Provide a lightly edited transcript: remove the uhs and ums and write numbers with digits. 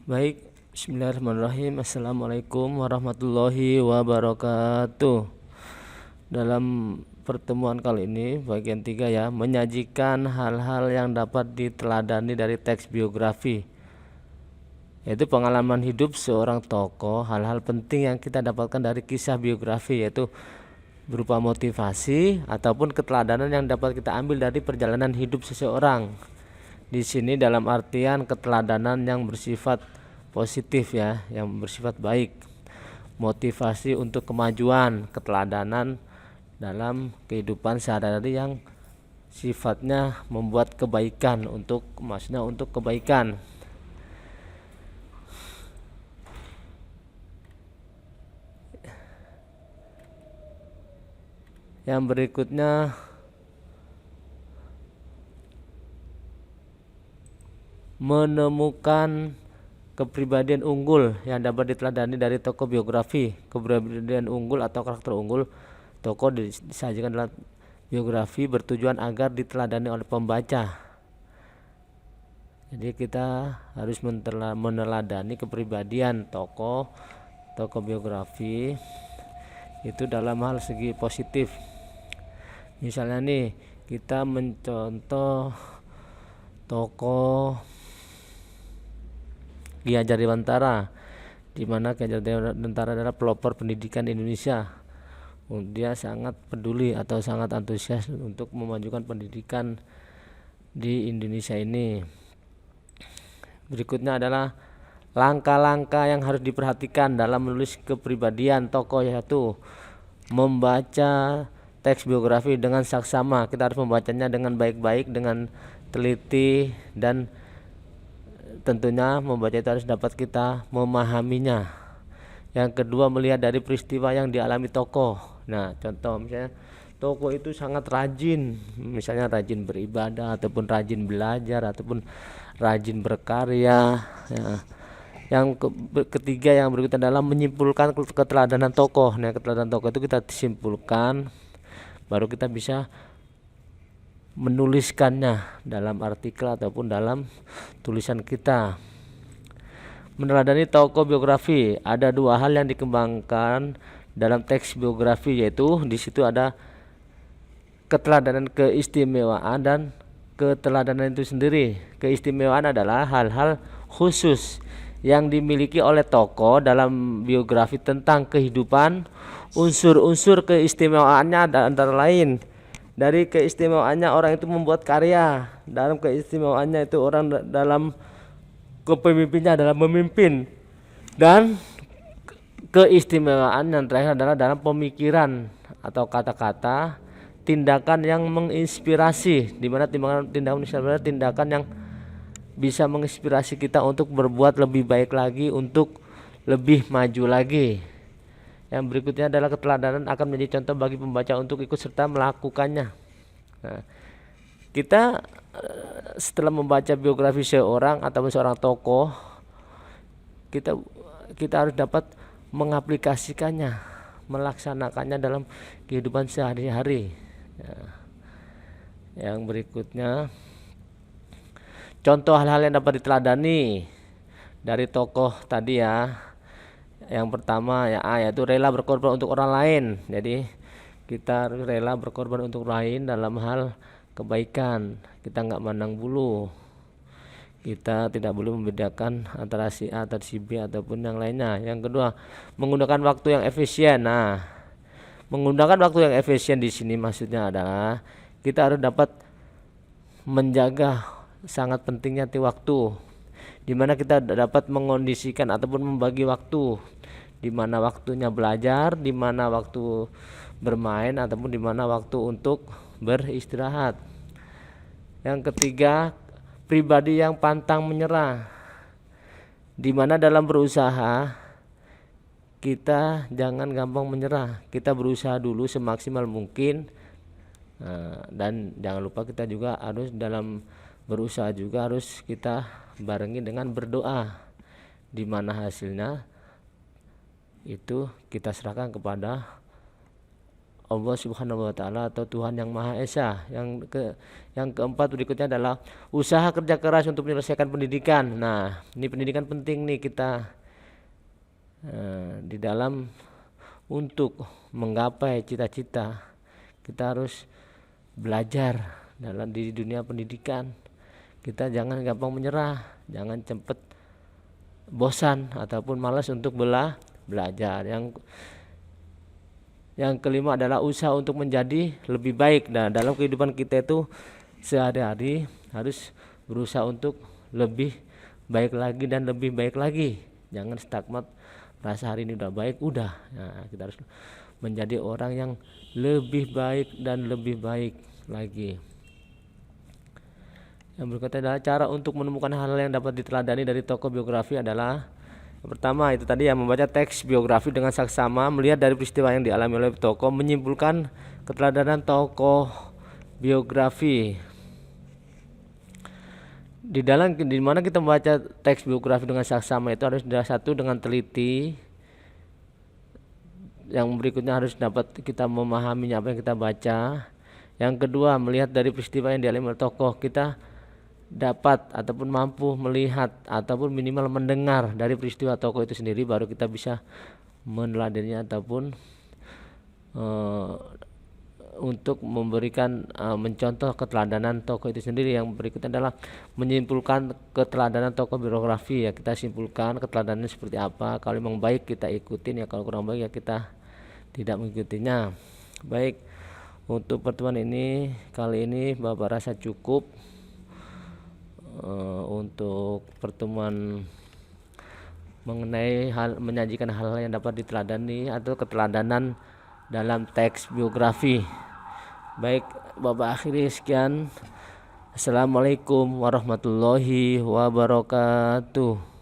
Baik, bismillahirrahmanirrahim. Assalamualaikum warahmatullahi wabarakatuh. Dalam pertemuan kali ini, bagian 3 ya, menyajikan hal-hal yang dapat diteladani dari teks biografi, yaitu pengalaman hidup seorang tokoh, hal-hal penting yang kita dapatkan dari kisah biografi, yaitu berupa motivasi ataupun keteladanan yang dapat kita ambil dari perjalanan hidup seseorang. Di sini dalam artian keteladanan yang bersifat positif ya, yang bersifat baik. Motivasi untuk kemajuan, keteladanan dalam kehidupan sehari-hari yang sifatnya membuat kebaikan maksudnya untuk kebaikan. Yang berikutnya menemukan kepribadian unggul yang dapat diteladani dari tokoh biografi. Kepribadian unggul atau karakter unggul tokoh disajikan dalam biografi bertujuan agar diteladani oleh pembaca. Jadi kita harus meneladani kepribadian tokoh biografi itu dalam hal segi positif. Misalnya nih, kita mencontoh tokoh Ki Hajar Dewantara, di mana Ki Hajar Dewantara adalah pelopor pendidikan Indonesia. Dia sangat peduli atau sangat antusias untuk memajukan pendidikan di Indonesia ini. Berikutnya adalah langkah-langkah yang harus diperhatikan dalam menulis kepribadian tokoh, yaitu membaca teks biografi dengan saksama. Kita harus membacanya dengan baik-baik, dengan teliti, dan tentunya membaca itu harus dapat kita memahaminya. Yang kedua, melihat dari peristiwa yang dialami tokoh. Nah, contoh misalnya tokoh itu sangat rajin, misalnya rajin beribadah ataupun rajin belajar ataupun rajin berkarya ya. Yang ketiga yang berikutnya adalah menyimpulkan keteladanan tokoh. Nah, keteladanan tokoh itu kita simpulkan, baru kita bisa menuliskannya dalam artikel ataupun dalam tulisan kita. Meneladani tokoh biografi, ada 2 hal yang dikembangkan dalam teks biografi, yaitu di situ ada keteladanan keistimewaan dan keteladanan itu sendiri. Keistimewaan adalah hal-hal khusus yang dimiliki oleh tokoh dalam biografi tentang kehidupan. Unsur-unsur keistimewaannya ada antara lain, dari keistimewaannya orang itu membuat karya, dalam keistimewaannya itu orang dalam kepemimpinannya adalah memimpin, dan keistimewaan yang terakhir adalah dalam pemikiran atau kata-kata, tindakan yang menginspirasi, di mana tindakan adalah tindakan yang bisa menginspirasi kita untuk berbuat lebih baik lagi, untuk lebih maju lagi. Yang berikutnya adalah keteladanan akan menjadi contoh bagi pembaca untuk ikut serta melakukannya. Nah, kita setelah membaca biografi seorang atau seorang tokoh, kita harus dapat mengaplikasikannya, melaksanakannya dalam kehidupan sehari-hari. Yang berikutnya, contoh hal-hal yang dapat diteladani dari tokoh tadi ya. Yang pertama ya yaitu rela berkorban untuk orang lain. Jadi kita rela berkorban untuk lain dalam hal kebaikan. Kita nggak mandang bulu. Kita tidak boleh membedakan antara si A atau si B ataupun yang lainnya. Yang kedua, menggunakan waktu yang efisien. Nah, menggunakan waktu yang efisien di sini maksudnya adalah kita harus dapat menjaga sangat pentingnya waktu, di mana kita dapat mengondisikan ataupun membagi waktu, di mana waktunya belajar, di mana waktu bermain, ataupun di mana waktu untuk beristirahat. Yang ketiga, pribadi yang pantang menyerah, di mana dalam berusaha kita jangan gampang menyerah, kita berusaha dulu semaksimal mungkin. Dan jangan lupa kita juga harus dalam berusaha juga harus kita barengi dengan berdoa, di mana hasilnya itu kita serahkan kepada Allah Subhanahu wa taala atau Tuhan yang Maha Esa. Yang keempat berikutnya adalah usaha kerja keras untuk menyelesaikan pendidikan. Nah, ini pendidikan penting nih kita di dalam untuk menggapai cita-cita. Kita harus belajar dalam di dunia pendidikan. Kita jangan gampang menyerah, jangan cepat bosan ataupun malas untuk belajar. Yang kelima adalah usaha untuk menjadi lebih baik. Nah, dalam kehidupan kita itu sehari-hari harus berusaha untuk lebih baik lagi dan lebih baik lagi. Jangan stagnan, merasa hari ini udah baik, udah. Nah, kita harus menjadi orang yang lebih baik dan lebih baik lagi. Yang berikutnya adalah cara untuk menemukan hal yang dapat diteladani dari tokoh biografi adalah yang pertama itu tadi ya, membaca teks biografi dengan saksama, melihat dari peristiwa yang dialami oleh tokoh, menyimpulkan keteladanan tokoh biografi. Di mana kita membaca teks biografi dengan saksama itu harus satu dengan teliti. Yang berikutnya harus dapat kita memahaminya apa yang kita baca. Yang kedua, melihat dari peristiwa yang dialami oleh tokoh, kita dapat ataupun mampu melihat ataupun minimal mendengar dari peristiwa tokoh itu sendiri, baru kita bisa meneladaninya ataupun untuk memberikan mencontoh keteladanan tokoh itu sendiri. Yang berikutnya adalah menyimpulkan keteladanan tokoh biografi, ya kita simpulkan keteladanannya seperti apa. Kalau memang baik kita ikutin, ya kalau kurang baik ya kita tidak mengikutinya. Baik, untuk pertemuan ini kali ini Bapak rasa cukup. Untuk pertemuan mengenai menyajikan hal-hal yang dapat diteladani atau keteladanan dalam teks biografi. Baik, Bapak akhiri sekian. Assalamualaikum warahmatullahi wabarakatuh.